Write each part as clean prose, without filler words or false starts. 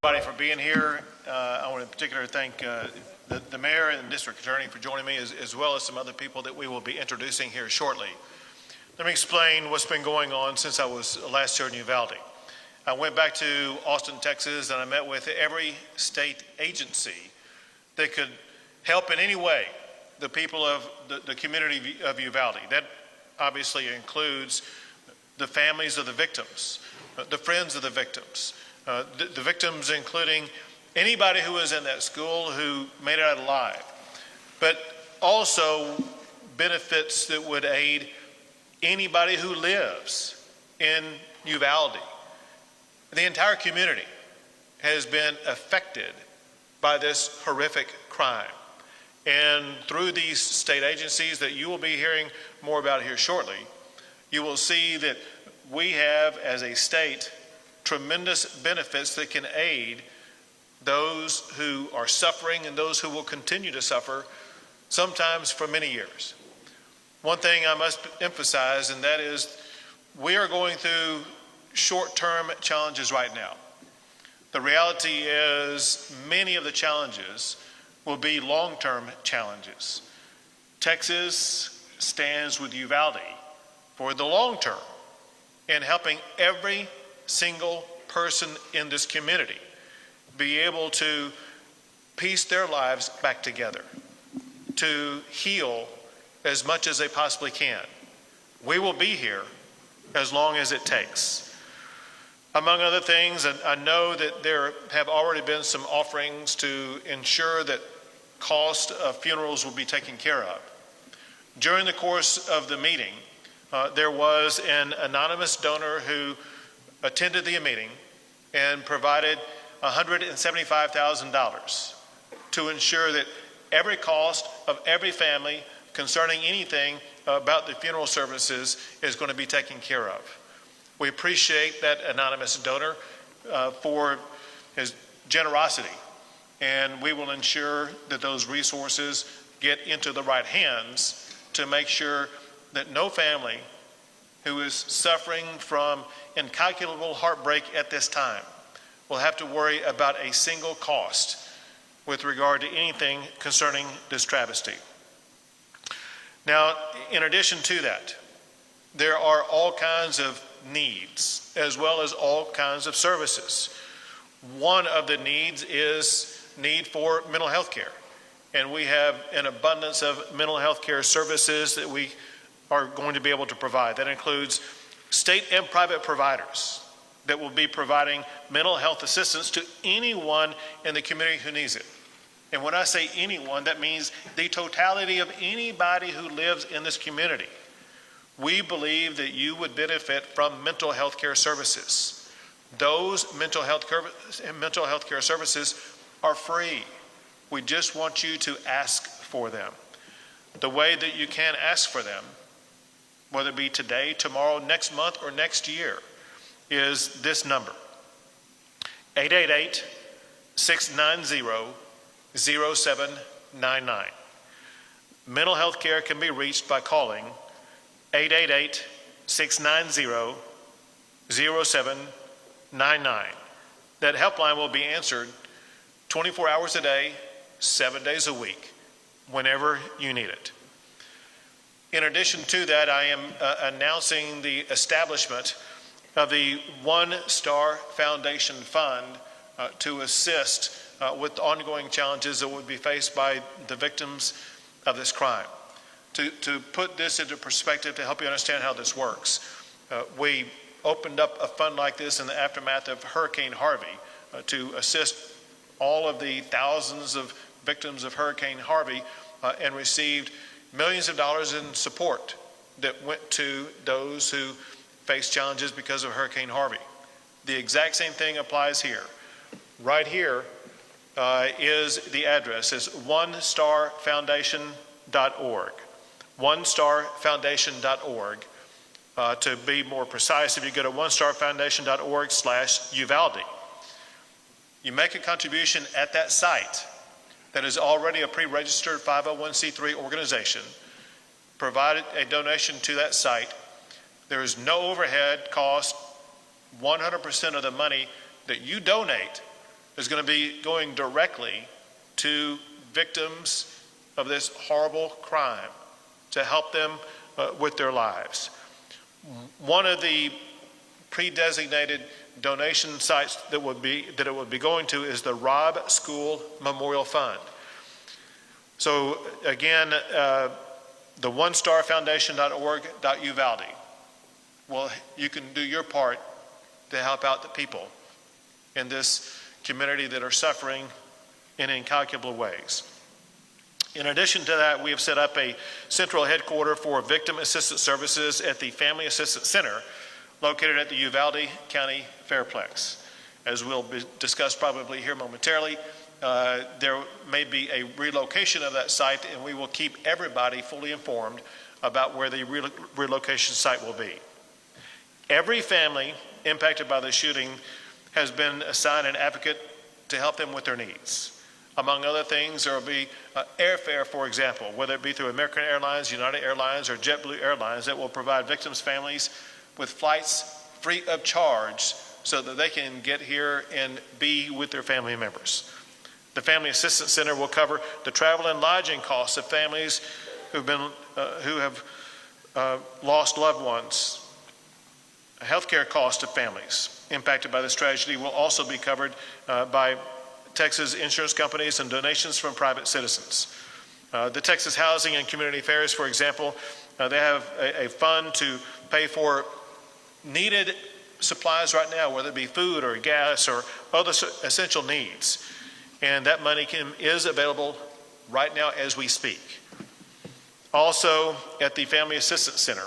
Everybody for being here. I want to in particular thank the mayor and the district attorney for joining me, as well as some other people that we will be introducing here shortly. Let me explain what's been going on since I was last here in Uvalde. I went back to Austin, Texas, and I met with every state agency that could help in any way the people of the community of Uvalde. That obviously includes the families of the victims, the friends of the victims, the victims including anybody who was in that school who made it out alive, but also benefits that would aid anybody who lives in Uvalde. The entire community has been affected by this horrific crime. And through these state agencies that you will be hearing more about here shortly, you will see that we have, as a state, tremendous benefits that can aid those who are suffering and those who will continue to suffer, sometimes for many years. One thing I must emphasize, and that is we are going through short-term challenges right now. The reality is many of the challenges will be long-term challenges. Texas stands with Uvalde for the long term in helping every single person in this community be able to piece their lives back together, to heal as much as they possibly can. We will be here as long as it takes. Among other things, I know that there have already been some offerings to ensure that cost of funerals will be taken care of. During the course of the meeting, there was an anonymous donor who attended the meeting and provided $175,000 to ensure that every cost of every family concerning anything about the funeral services is going to be taken care of. We appreciate that anonymous donor for his generosity, and we will ensure that those resources get into the right hands to make sure that no family who is suffering from incalculable heartbreak at this time will have to worry about a single cost with regard to anything concerning this travesty. Now, in addition to that, there are all kinds of needs as well as all kinds of services. One of the needs is need for mental health care, and we have an abundance of mental health care services that we are going to be able to provide. That includes state and private providers that will be providing mental health assistance to anyone in the community who needs it. And when I say anyone, that means the totality of anybody who lives in this community. We believe that you would benefit from mental health care services. Those mental health care services are free. We just want you to ask for them. The way that you can ask for them, whether it be today, tomorrow, next month, or next year, is this number: 888-690-0799. Mental health care can be reached by calling 888-690-0799. That helpline will be answered 24 hours a day, 7 days a week, whenever you need it. In addition to that, I am announcing the establishment of the One Star Foundation Fund to assist with ongoing challenges that would be faced by the victims of this crime. To put this into perspective, to help you understand how this works, we opened up a fund like this in the aftermath of Hurricane Harvey to assist all of the thousands of victims of Hurricane Harvey and received millions of dollars in support that went to those who face challenges because of Hurricane Harvey. The exact same thing applies here. Right here is the address. It's onestarfoundation.org. onestarfoundation.org. To be more precise, if you go to onestarfoundation.org/Uvalde, you make a contribution at that site that is already a pre-registered 501c3 organization, provide a donation to that site. There is no overhead cost. 100% of the money that you donate is going to be going directly to victims of this horrible crime to help them with their lives. One of the pre-designated donation sites that it would be going to is the Robb School Memorial Fund. So again, the onestarfoundation.org.Uvalde. Well, you can do your part to help out the people in this community that are suffering in incalculable ways. In addition to that, we have set up a central headquarters for victim assistance services at the Family Assistance Center located at the Uvalde County Fairplex. As we'll discuss probably here momentarily, there may be a relocation of that site, and we will keep everybody fully informed about where the relocation site will be. Every family impacted by the shooting has been assigned an advocate to help them with their needs. Among other things, there will be airfare, for example, whether it be through American Airlines, United Airlines, or JetBlue Airlines, that will provide victims' families with flights free of charge so that they can get here and be with their family members. The Family Assistance Center will cover the travel and lodging costs of families who have lost loved ones. Healthcare costs of families impacted by this tragedy will also be covered by Texas insurance companies and donations from private citizens. The Texas Housing and Community Affairs, for example, they have a fund to pay for needed supplies right now, whether it be food or gas or other essential needs. And that money is available right now as we speak. Also, at the Family Assistance Center,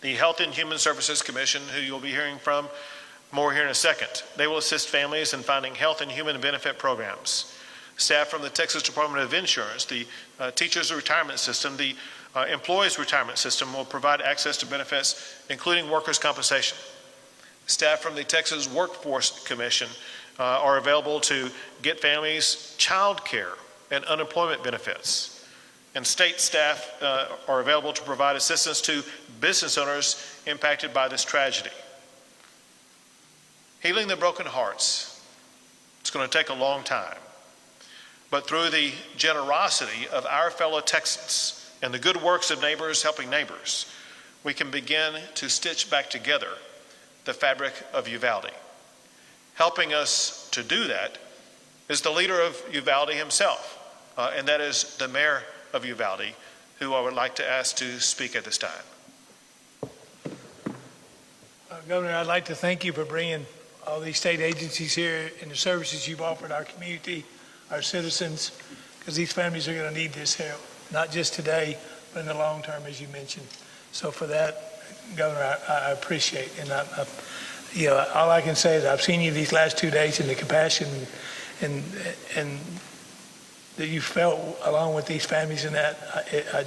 the Health and Human Services Commission, who you'll be hearing from more here in a second, they will assist families in finding health and human benefit programs. Staff from the Texas Department of Insurance, the Teachers Retirement System, the Employees Retirement System will provide access to benefits, including workers' compensation. Staff from the Texas Workforce Commission are available to get families child care and unemployment benefits. And state staff are available to provide assistance to business owners impacted by this tragedy. Healing the broken hearts, it's going to take a long time. But through the generosity of our fellow Texans and the good works of neighbors helping neighbors, we can begin to stitch back together the fabric of Uvalde. Helping us to do that is the leader of Uvalde himself, and that is the mayor of Uvalde, who I would like to ask to speak at this time. Governor, I'd like to thank you for bringing all these state agencies here and the services you've offered our community, our citizens, because these families are going to need this help, not just today, but in the long term, as you mentioned. So for that, Governor, I appreciate it. And all I can say is I've seen you these last 2 days and the compassion and that you felt along with these families, and that I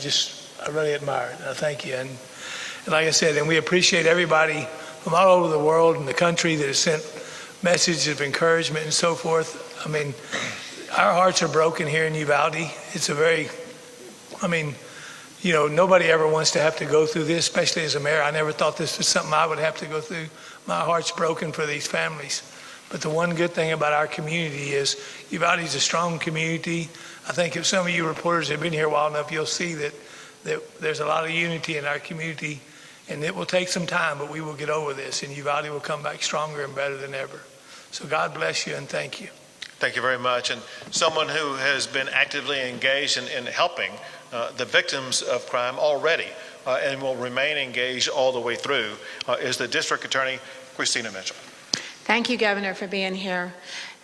really admire it. I thank you. And like I said, and we appreciate everybody from all over the world and the country that has sent messages of encouragement and so forth. I mean, our hearts are broken here in Uvalde. It's nobody ever wants to have to go through this, especially as a mayor. I never thought this was something I would have to go through. My heart's broken for these families. But the one good thing about our community is Uvalde is a strong community. I think if some of you reporters have been here a while enough, you'll see that there's a lot of unity in our community. And it will take some time, but we will get over this, and Uvalde will come back stronger and better than ever. So God bless you, and thank you. Thank you very much. And someone who has been actively engaged in helping the victims of crime already and will remain engaged all the way through is the District Attorney, Christina Mitchell. Thank you, Governor, for being here.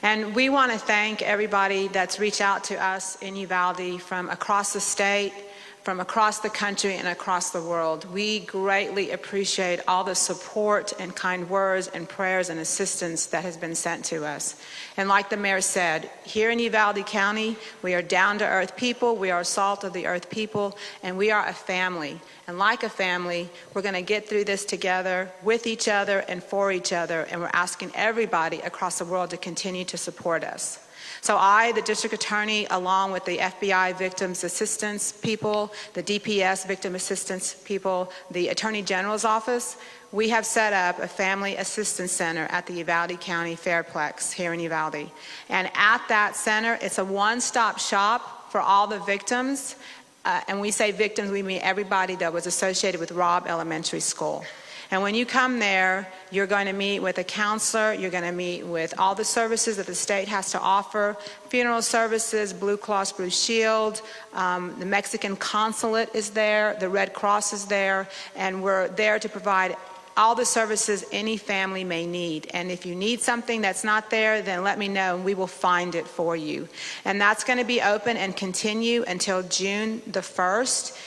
And we want to thank everybody that's reached out to us in Uvalde from across the state, from across the country, and across the world. We greatly appreciate all the support and kind words and prayers and assistance that has been sent to us. And like the mayor said, here in Uvalde County, we are down-to-earth people, we are salt of the earth people, and we are a family. And like a family, we're going to get through this together with each other and for each other, and we're asking everybody across the world to continue to support us. So I, the district attorney, along with the FBI victims assistance people, the DPS victim assistance people, the Attorney General's office, we have set up a family assistance center at the Uvalde County Fairplex here in Uvalde. And at that center, it's a one-stop shop for all the victims. And we say victims, we mean everybody that was associated with Robb Elementary School. And when you come there, you're going to meet with a counselor, you're going to meet with all the services that the state has to offer, funeral services, Blue Cross Blue Shield, the Mexican consulate is there, the Red Cross is there, and we're there to provide all the services any family may need. And if you need something that's not there, then let me know and we will find it for you. And that's going to be open and continue until June the 1st.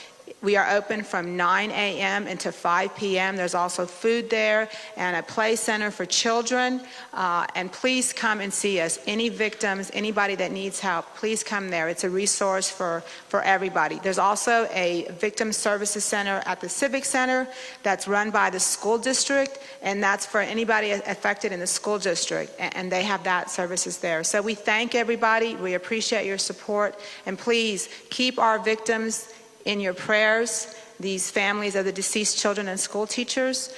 We are open from 9 a.m. until 5 p.m. There's also food there and a play center for children. And please come and see us. Any victims, anybody that needs help, please come there. It's a resource for everybody. There's also a victim services center at the Civic Center that's run by the school district, and that's for anybody affected in the school district, and they have that services there. So we thank everybody. We appreciate your support, and please keep our victims in your prayers, these families of the deceased children and school teachers,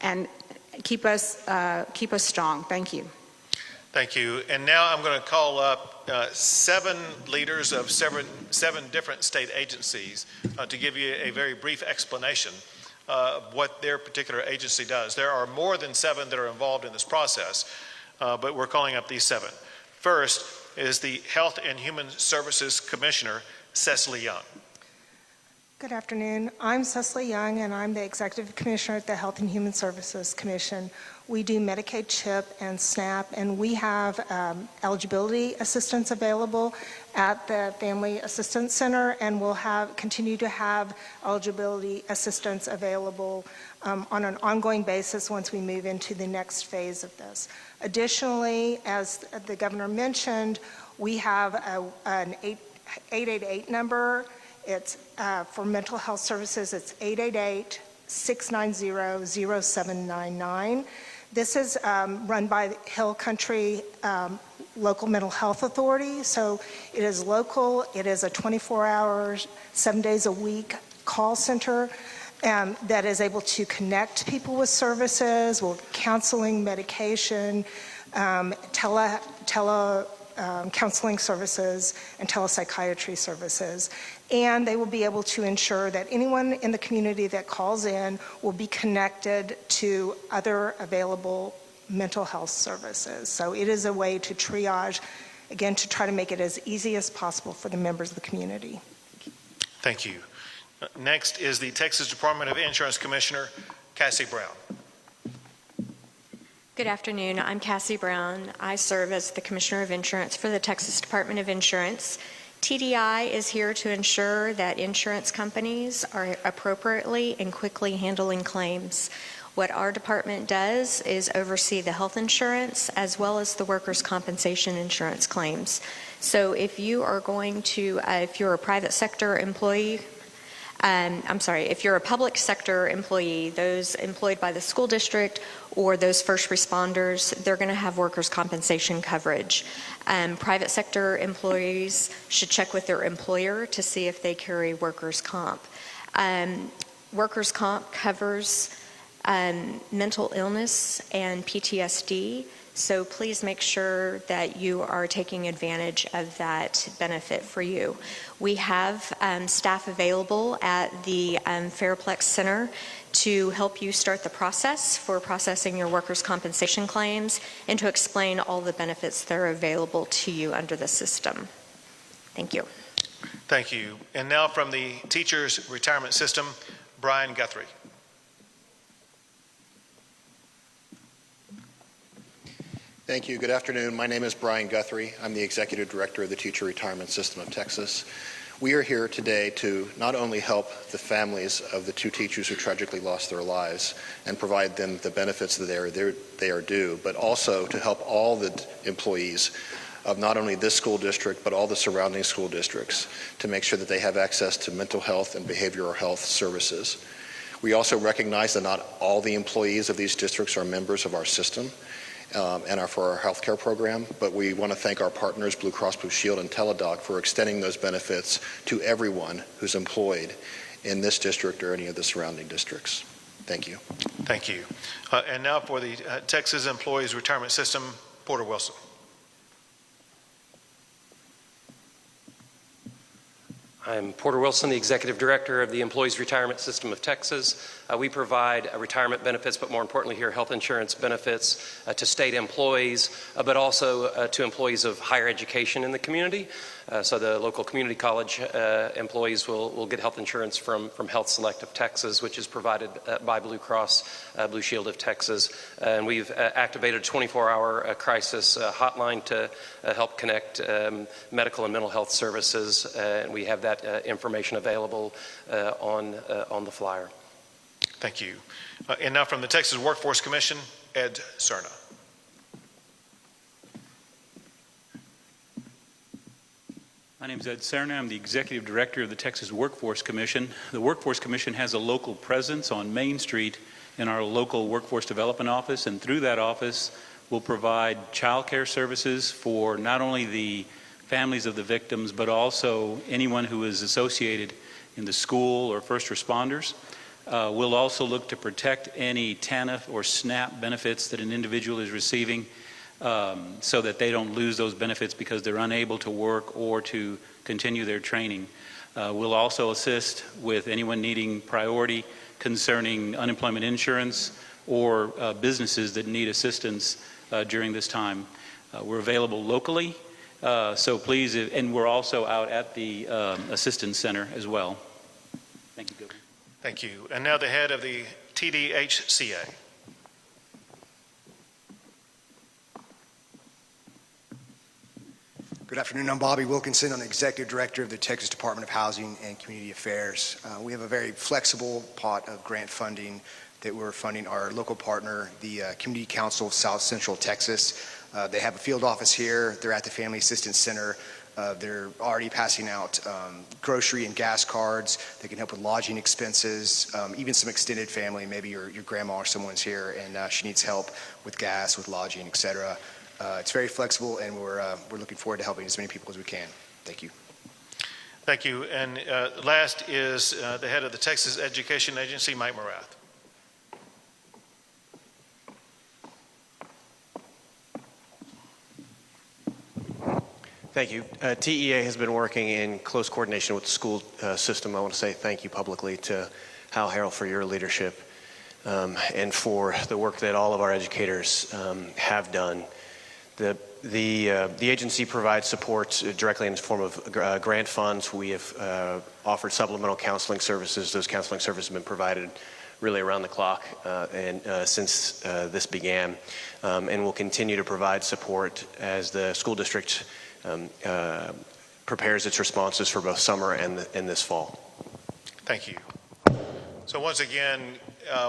and keep us strong. Thank you. Thank you. And now I'm going to call up 7 leaders of seven different state agencies to give you a very brief explanation of what their particular agency does. There are more than 7 that are involved in this process, but we're calling up these 7. First is the Health and Human Services Commissioner, Cecily Young. Good afternoon. I'm Cecily Young, and I'm the Executive Commissioner at the Health and Human Services Commission. We do Medicaid, CHIP, and SNAP, and we have eligibility assistance available at the Family Assistance Center, and we'll continue to have eligibility assistance available on an ongoing basis once we move into the next phase of this. Additionally, as the governor mentioned, we have an 888 number. It's for mental health services. It's 888-690-0799. This is run by Hill Country Local Mental Health Authority. So it is local. It is a 24-hour, 7 days a week call center that is able to connect people with services, with counseling, medication, counseling services, and telepsychiatry services. And they will be able to ensure that anyone in the community that calls in will be connected to other available mental health services. So it is a way to triage, again, to try to make it as easy as possible for the members of the community. Thank you. Next is the Texas Department of Insurance Commissioner, Cassie Brown. Good afternoon. I'm Cassie Brown. I serve as the Commissioner of Insurance for the Texas Department of Insurance. TDI is here to ensure that insurance companies are appropriately and quickly handling claims. What our department does is oversee the health insurance as well as the workers' compensation insurance claims. So if you are going to, if you're a private sector employee, if you're a public sector employee, those employed by the school district or those first responders, they're going to have workers' compensation coverage. Private sector employees should check with their employer to see if they carry workers' comp. Workers' comp covers mental illness and PTSD, so please make sure that you are taking advantage of that benefit for you. We have staff available at the Fairplex Center to help you start the process for processing your workers' compensation claims and to explain all the benefits that are available to you under the system. Thank you. Thank you. And now from the Teachers Retirement System, Brian Guthrie. Thank you. Good afternoon. My name is Brian Guthrie. I'm the Executive Director of the Teacher Retirement System of Texas. We are here today to not only help the families of the 2 teachers who tragically lost their lives and provide them the benefits that they are due, but also to help all the employees of not only this school district, but all the surrounding school districts to make sure that they have access to mental health and behavioral health services. We also recognize that not all the employees of these districts are members of our system, and for our health care program, but we want to thank our partners, Blue Cross Blue Shield and Teladoc, for extending those benefits to everyone who's employed in this district or any of the surrounding districts. Thank you. Thank you. And now for the Texas Employees Retirement System, Porter Wilson. I'm Porter Wilson, the Executive Director of the Employees Retirement System of Texas. We provide retirement benefits, but more importantly here, health insurance benefits to state employees, but also to employees of higher education in the community. So the local community college employees will get health insurance from Health Select of Texas, which is provided by Blue Cross Blue Shield of Texas. And we've activated a 24-hour crisis hotline to help connect medical and mental health services, and we have that information available on the flyer. Thank you. And now from the Texas Workforce Commission, Ed Cerna. My name is Ed Cerna. I'm the Executive Director of the Texas Workforce Commission. The Workforce Commission has a local presence on Main Street in our local Workforce Development Office, and through that office we'll provide child care services for not only the families of the victims, but also anyone who is associated in the school or first responders. We'll also look to protect any TANF or SNAP benefits that an individual is receiving, so that they don't lose those benefits because they're unable to work or to continue their training. We'll also assist with anyone needing priority concerning unemployment insurance or businesses that need assistance during this time. We're available locally, so please, and we're also out at the Assistance Center as well. Thank you, Governor. Thank you. And now the head of the TDHCA. Good afternoon. I'm Bobby Wilkinson. I'm the Executive Director of the Texas Department of Housing and Community Affairs. We have a very flexible pot of grant funding that we're funding our local partner, the Community Council of South Central Texas. They have a field office here. They're at the Family Assistance Center. They're already passing out grocery and gas cards. They can help with lodging expenses, even some extended family. Maybe your grandma or someone's here and she needs help with gas, with lodging, etc. It's very flexible, and we're looking forward to helping as many people as we can. Thank you. Thank you. And last is the head of the Texas Education Agency, Mike Morath. Thank you. TEA has been working in close coordination with the school system. I want to say thank you publicly to Hal Harrell for your leadership and for the work that all of our educators have done. The agency provides support directly in the form of grant funds. We have offered supplemental counseling services. Those counseling services have been provided really around the clock and since this began, and will continue to provide support as the school district prepares its responses for both summer and this fall. Thank you. So once again,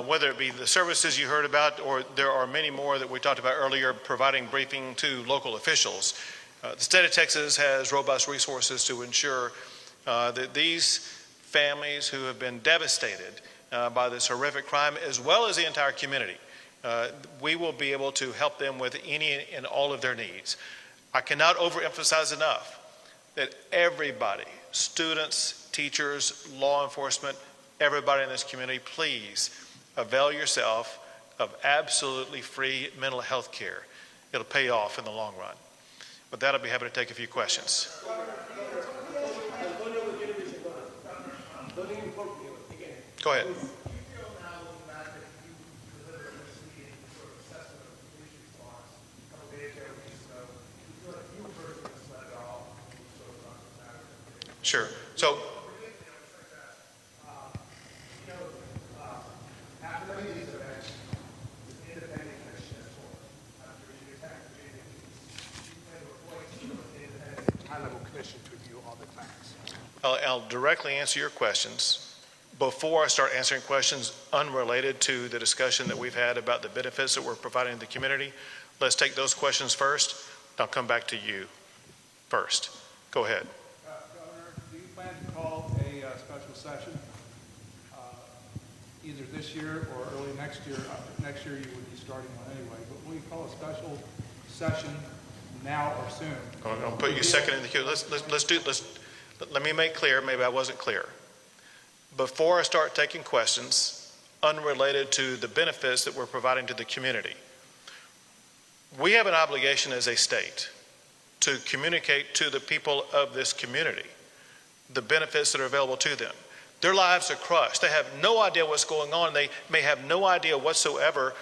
whether it be the services you heard about, or there are many more that we talked about earlier, providing briefing to local officials. The state of Texas has robust resources to ensure that these families who have been devastated by this horrific crime, as well as the entire community, we will be able to help them with any and all of their needs. I cannot overemphasize enough that everybody, students, teachers, law enforcement, everybody in this community, please avail yourself of absolutely free mental health care. It'll pay off in the long run. With that, I'll be happy to take a few questions. Go ahead. Sure. So, I'll directly answer your questions. Before I start answering questions unrelated to the discussion that we've had about the benefits that we're providing to the community, let's take those questions first. I'll come back to you first. Go ahead. Governor, do you plan to call a special session either this year or early next year. Next year you would be starting one anyway, but will you call a special session now or soon? I'll put you second in the queue. Let me make clear, maybe I wasn't clear. Before I start taking questions unrelated to the benefits that we're providing to the community, we have an obligation as a state to communicate to the people of this community the benefits that are available to them. Their lives are crushed. They have no idea what's going on. They may have no idea whatsoever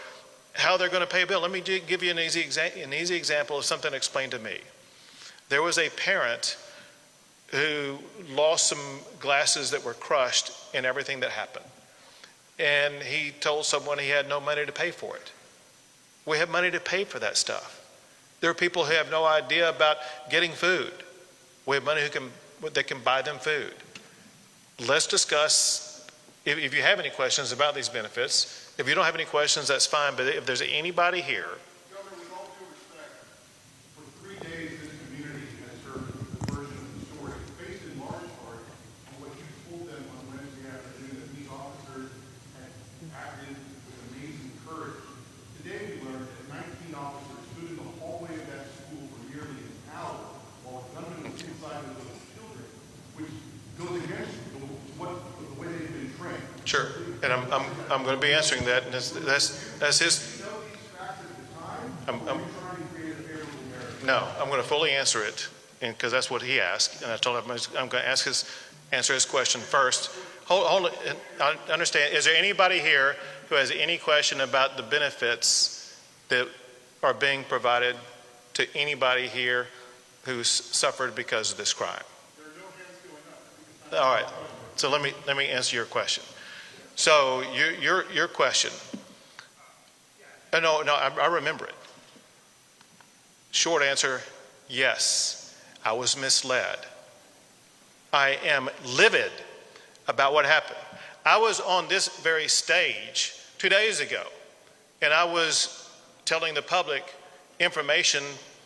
how they're going to pay a bill. Let me give you an easy example of something explained to me. There was a parent who lost some glasses that were crushed in everything that happened. And he told someone he had no money to pay for it. We have money to pay for that stuff. There are people who have no idea about getting food. We have money that can buy them food. Let's discuss, if you have any questions about these benefits. If you don't have any questions, that's fine, but if there's anybody here. Governor, with all due respect, for 3 days this community has heard the version of the story based in large part on what you told them on Wednesday afternoon, that these officers had acted with amazing courage. Today we learned that 19 officers stood in the hallway of that school for nearly an hour while a gunman was inside with little children, which goes against the way they've been trained. Sure, and I'm going to be answering that, and that's his. No, I'm going to fully answer it, because that's what he asked, and I told him I'm going to answer his question first. Hold it. I understand. Is there anybody here who has any question about the benefits that are being provided to anybody here who's suffered because of this crime? There are no hands going up. All right. So let me answer your question. So your question. No, I remember it. Short answer, yes. I was misled. I am livid about what happened. I was on this very stage 2 days ago, and I was telling the public information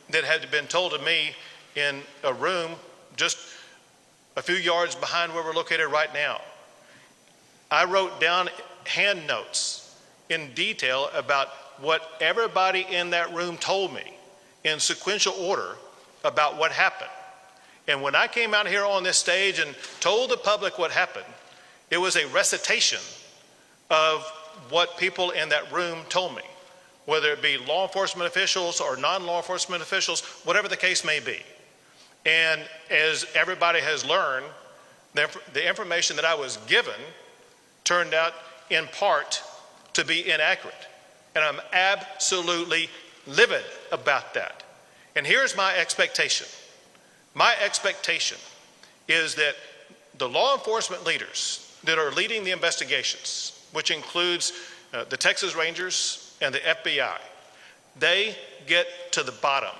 that had been told to me in a room just a few yards behind where we're located right now. I wrote down hand notes in detail about what everybody in that room told me in sequential order about what happened. And when I came out here on this stage and told the public what happened, it was a recitation of what people in that room told me, whether it be law enforcement officials or non-law enforcement officials, whatever the case may be. And as everybody has learned, the information that I was given turned out in part to be inaccurate. And I'm absolutely livid about that. And here's my expectation. My expectation is that the law enforcement leaders that are leading the investigations, which includes the Texas Rangers and the FBI, they get to the bottom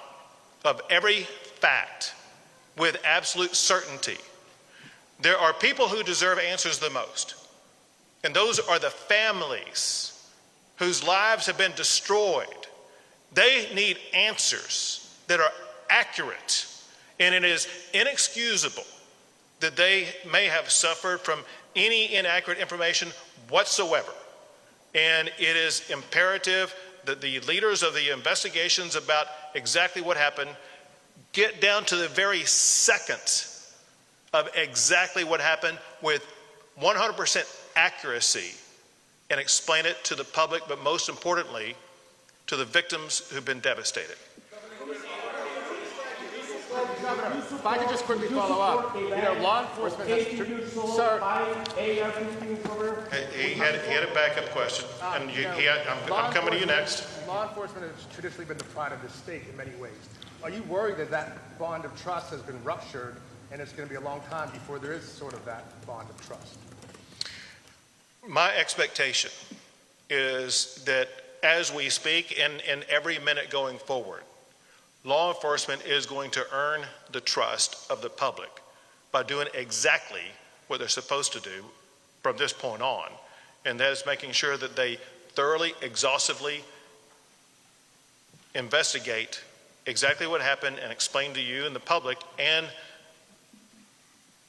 of every fact with absolute certainty. There are people who deserve answers the most, and those are the families whose lives have been destroyed. They need answers that are accurate, and it is inexcusable that they may have suffered from any inaccurate information whatsoever. And it is imperative that the leaders of the investigations about exactly what happened get down to the very second of exactly what happened with 100% accuracy and explain it to the public, but most importantly, to the victims who've been devastated. Governor, if I could just quickly follow up. You know, law enforcement has... Sir. He had a backup question, and I'm coming to you next. Law enforcement has traditionally been the pride of the state in many ways. Are you worried that that bond of trust has been ruptured, and it's going to be a long time before there is sort of that bond of trust? My expectation is that as we speak and every minute going forward, law enforcement is going to earn the trust of the public by doing exactly what they're supposed to do from this point on, and that is making sure that they thoroughly, exhaustively investigate exactly what happened and explain to you and the public and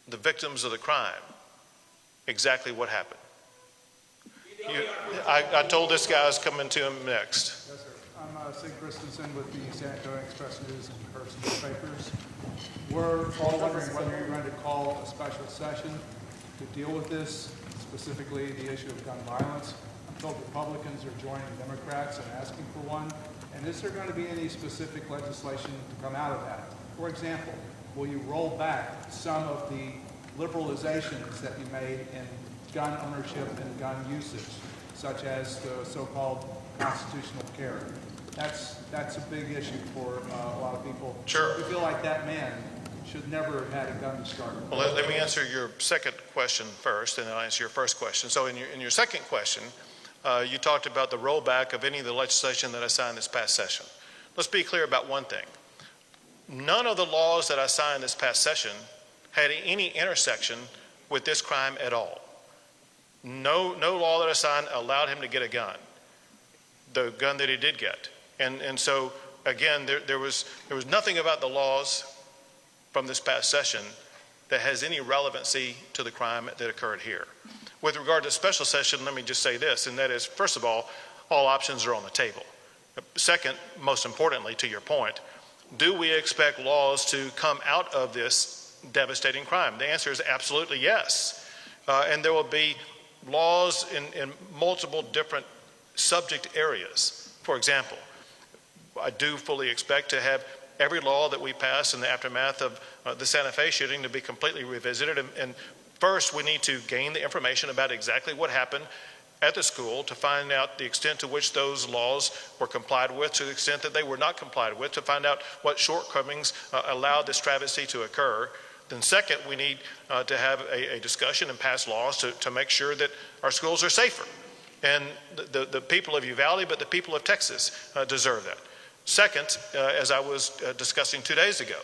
the victims of the crime exactly what happened. I told this guy I was coming to him next. Yes, sir. I'm Sig Christensen with the San Antonio Express News and Hearst newspapers. We're all wondering whether you're going to call a special session to deal with this, specifically the issue of gun violence. I'm told Republicans are joining Democrats and asking for one. And is there going to be any specific legislation to come out of that? For example, will you roll back some of the liberalizations that you made in gun ownership and gun usage, such as the so-called constitutional carry? That's a big issue for a lot of people. Sure. We feel like that man should never have had a gun to start with. Well, let me answer your second question first, and then I'll answer your first question. So in your second question, you talked about the rollback of any of the legislation that I signed this past session. Let's be clear about one thing. None of the laws that I signed this past session had any intersection with this crime at all. No law that I signed allowed him to get a gun, the gun that he did get. And so, again, there was nothing about the laws from this past session that has any relevancy to the crime that occurred here. With regard to special session, let me just say this, and that is, first of all options are on the table. Second, most importantly, to your point, do we expect laws to come out of this devastating crime? The answer is absolutely yes. And there will be laws in multiple different subject areas. For example, I do fully expect to have every law that we pass in the aftermath of the Santa Fe shooting to be completely revisited. And first, we need to gain the information about exactly what happened at the school to find out the extent to which those laws were complied with, to the extent that they were not complied with, to find out what shortcomings allowed this travesty to occur. Then second, we need to have a discussion and pass laws to make sure that our schools are safer. And the people of Uvalde, but the people of Texas deserve that. Second, as I was discussing 2 days ago,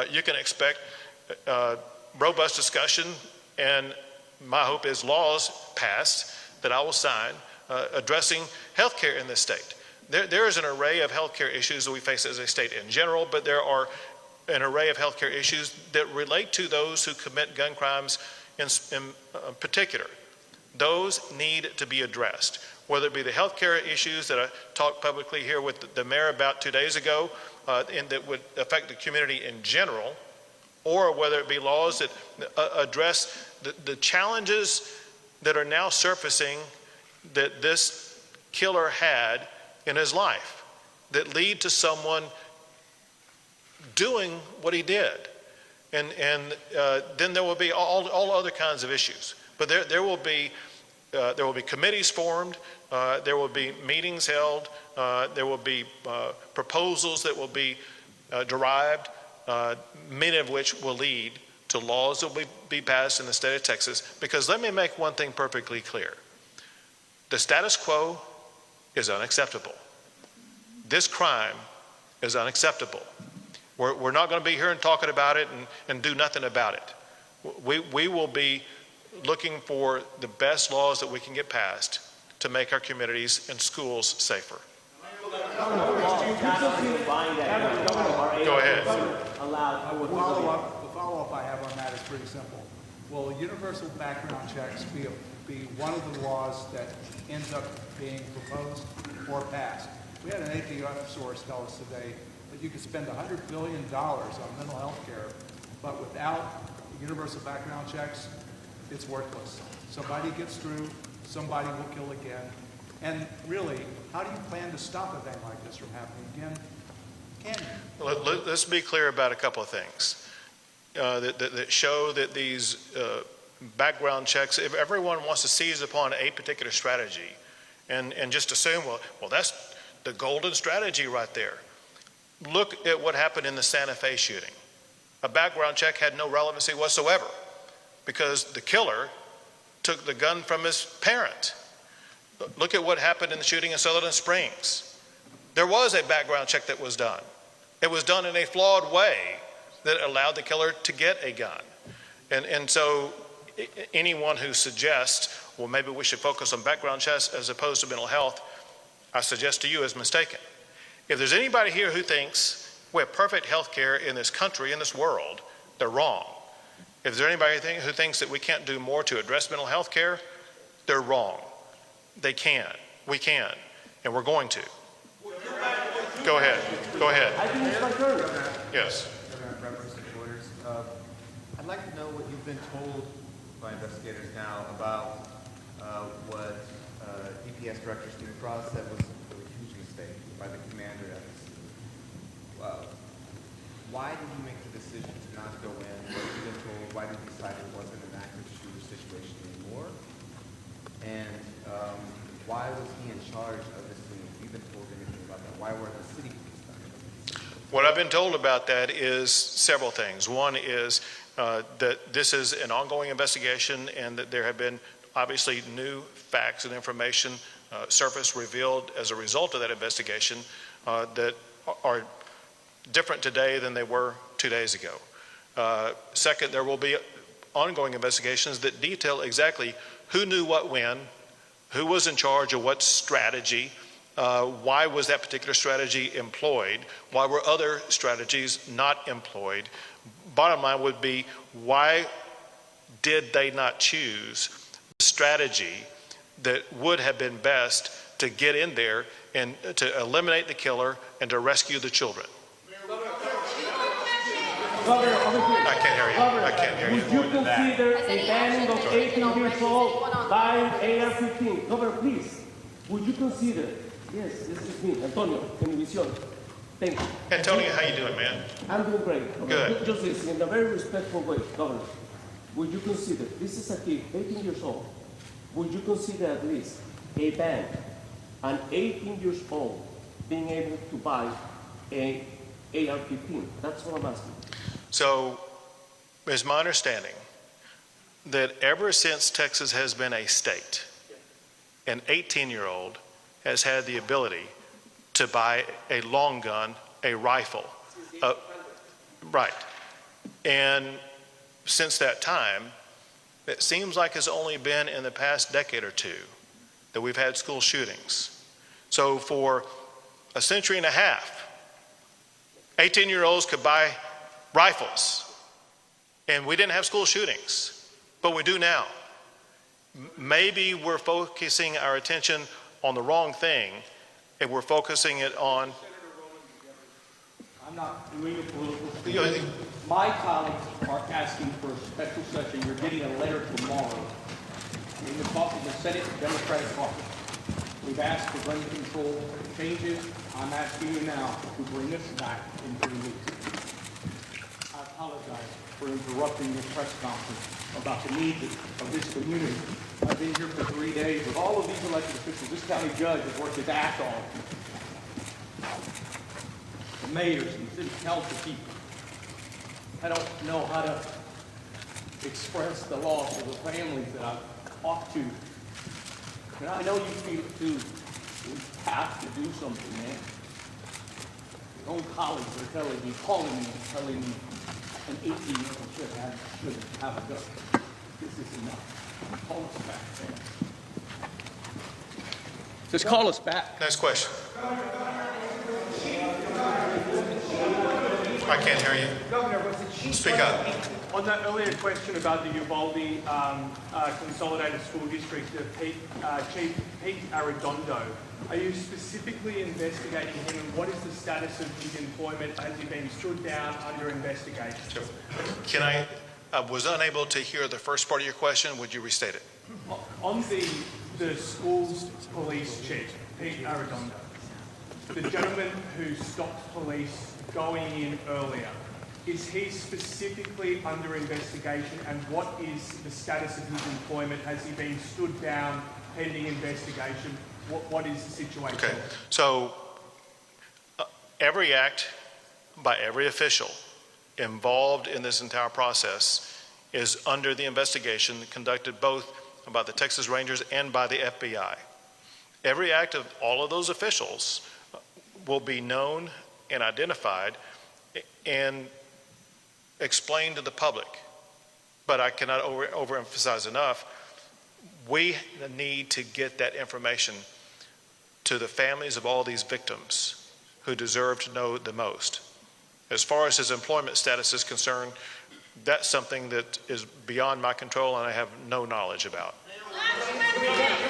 you can expect robust discussion, and my hope is laws passed that I will sign addressing health care in this state. There is an array of health care issues that we face as a state in general, but there are an array of health care issues that relate to those who commit gun crimes in particular. Those need to be addressed, whether it be the health care issues that I talked publicly here with the mayor about 2 days ago, and that would affect the community in general, or whether it be laws that address the challenges that are now surfacing that this killer had in his life that lead to someone doing what he did. And then there will be all other kinds of issues. But there will be committees formed, there will be meetings held, there will be proposals that will be derived, many of which will lead to laws that will be passed in the state of Texas. Because let me make one thing perfectly clear. The status quo is unacceptable. This crime is unacceptable. We're not going to be here and talking about it and do nothing about it. We will be looking for the best laws that we can get passed to make our communities and schools safer. Go ahead. The follow-up I have on that is pretty simple. Will universal background checks be one of the laws that ends up being proposed or passed? We had an ATF source tell us today that you could spend $100 billion on mental health care, but without universal background checks, it's worthless. Somebody gets through, somebody will kill again. And really, how do you plan to stop a thing like this from happening again? Can you? Let's be clear about a couple of things that show that these background checks, if everyone wants to seize upon a particular strategy and just assume, well, that's the golden strategy right there. Look at what happened in the Santa Fe shooting. A background check had no relevancy whatsoever because the killer took the gun from his parent. Look at what happened in the shooting in Sutherland Springs. There was a background check that was done. It was done in a flawed way that allowed the killer to get a gun. And so anyone who suggests, well, maybe we should focus on background checks as opposed to mental health, I suggest to you is mistaken. If there's anybody here who thinks we have perfect health care in this country, in this world, they're wrong. If there's anybody who thinks that we can't do more to address mental health care, they're wrong. They can. We can. And we're going to. Go ahead. Go ahead. I think it's my turn. Yes. I'd like to know what you've been told by investigators now about what DPS Director Stephen Cross said was a huge mistake by the commander at the school. Why did you make the decision to not go in? What have you been told? Why did you decide it wasn't an active shooter situation anymore? And why was he in charge of this thing? Have you been told anything about that? Why were the city police done? What I've been told about that is several things. One is that this is an ongoing investigation and that there have been obviously new facts and information surfaced, revealed as a result of that investigation that are different today than they were 2 days ago. Second, there will be ongoing investigations that detail exactly who knew what when, who was in charge of what strategy, why was that particular strategy employed, why were other strategies not employed. Bottom line would be, why did they not choose the strategy that would have been best to get in there and to eliminate the killer and to rescue the children? Governor, over here. I can't hear you. Governor, I can't hear you. would you consider a banning of 18 years old buying AR-15? Governor, please. Would you consider? Yes, this is me, Antonio, Univision. Thank you. Antonio, how you doing, man? I'm doing great. Good. Just listen, in a very respectful way, Governor. Would you consider, this is a kid, 18 years old. Would you consider at least a ban on 18 years old being able to buy a AR-15? That's what I'm asking. So, it's my understanding that ever since Texas has been a state, an 18-year-old has had the ability to buy a long gun, a rifle. Right. And since that time, it seems like it's only been in the past decade or two that we've had school shootings. So for a century and a half, 18-year-olds could buy rifles, and we didn't have school shootings, but we do now. Maybe we're focusing our attention on the wrong thing, and we're focusing it on... I'm not doing a political statement. My colleagues are asking for a special session. You're getting a letter tomorrow. In the Senate Democratic Caucus, we've asked for gun control changes. I'm asking you now to bring this back in 3 weeks. I apologize for interrupting your press conference about the needs of this community. I've been here for 3 days with all of these elected officials. This county judge has worked his ass off. The mayors and city council people. I don't know how to express the loss of the families that I've talked to. And I know you feel it too. We have to do something, man. Your own colleagues are telling me, calling me, telling me an 18-year-old shouldn't have a gun. This is enough. Call us back, man. Just call us back. Next question. I can't hear you. Governor, was the chief... Speak up. On that earlier question about the Uvalde Consolidated School District, Chief Pete Arredondo, are you specifically investigating him, and what is the status of his employment? Has he been stood down under investigation? Can I was unable to hear the first part of your question. Would you restate it? On the school's police chief, Pete Arredondo, the gentleman who stopped police going in earlier, is he specifically under investigation, and what is the status of his employment? Has he been stood down pending investigation? What is the situation? Okay, so every act by every official involved in this entire process is under the investigation conducted both by the Texas Rangers and by the FBI. Every act of all of those officials will be known and identified and explained to the public. But I cannot overemphasize enough, we need to get that information to the families of all these victims who deserve to know the most. As far as his employment status is concerned, that's something that is beyond my control and I have no knowledge about.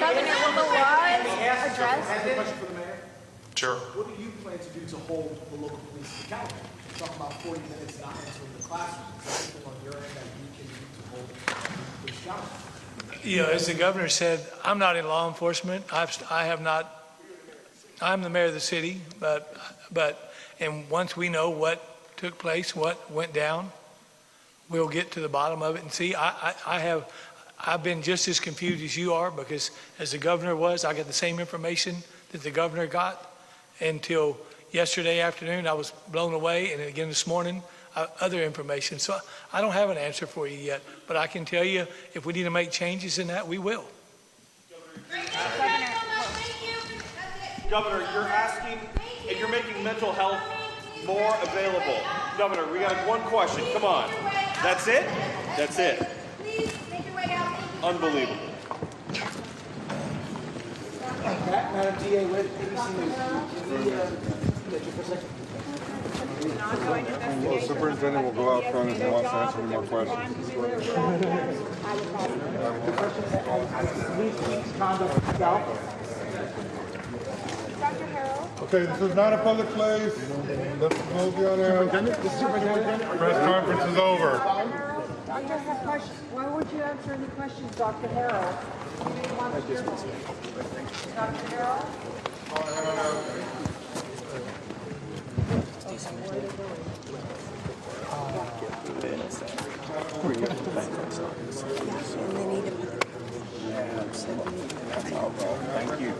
Governor, when the law is addressed, Question for the mayor. Sure. What do you plan to do to hold the local police accountable? You talk about 40 minutes not entering the classroom. Is there anything on your end that you can do to hold the police accountable? As the governor said, I'm not in law enforcement. I'm the mayor of the city, and once we know what took place, what went down, we'll get to the bottom of it and see. I've been just as confused as you are, because as the governor was, I got the same information that the governor got until yesterday afternoon. I was blown away, and again this morning, other information. So I don't have an answer for you yet, but I can tell you if we need to make changes in that, we will. Governor, you're asking if you're making mental health more available. Governor, we got one question. Come on. That's it? That's it. Unbelievable. Madam DA, with ABC News, Well, superintendent will go out front if he wants to answer any more questions. Okay, this is not a public place. Let's close the on-air. Press conference is over. why won't you answer any questions, Dr. Harrell? Dr. Harrell? Thank you.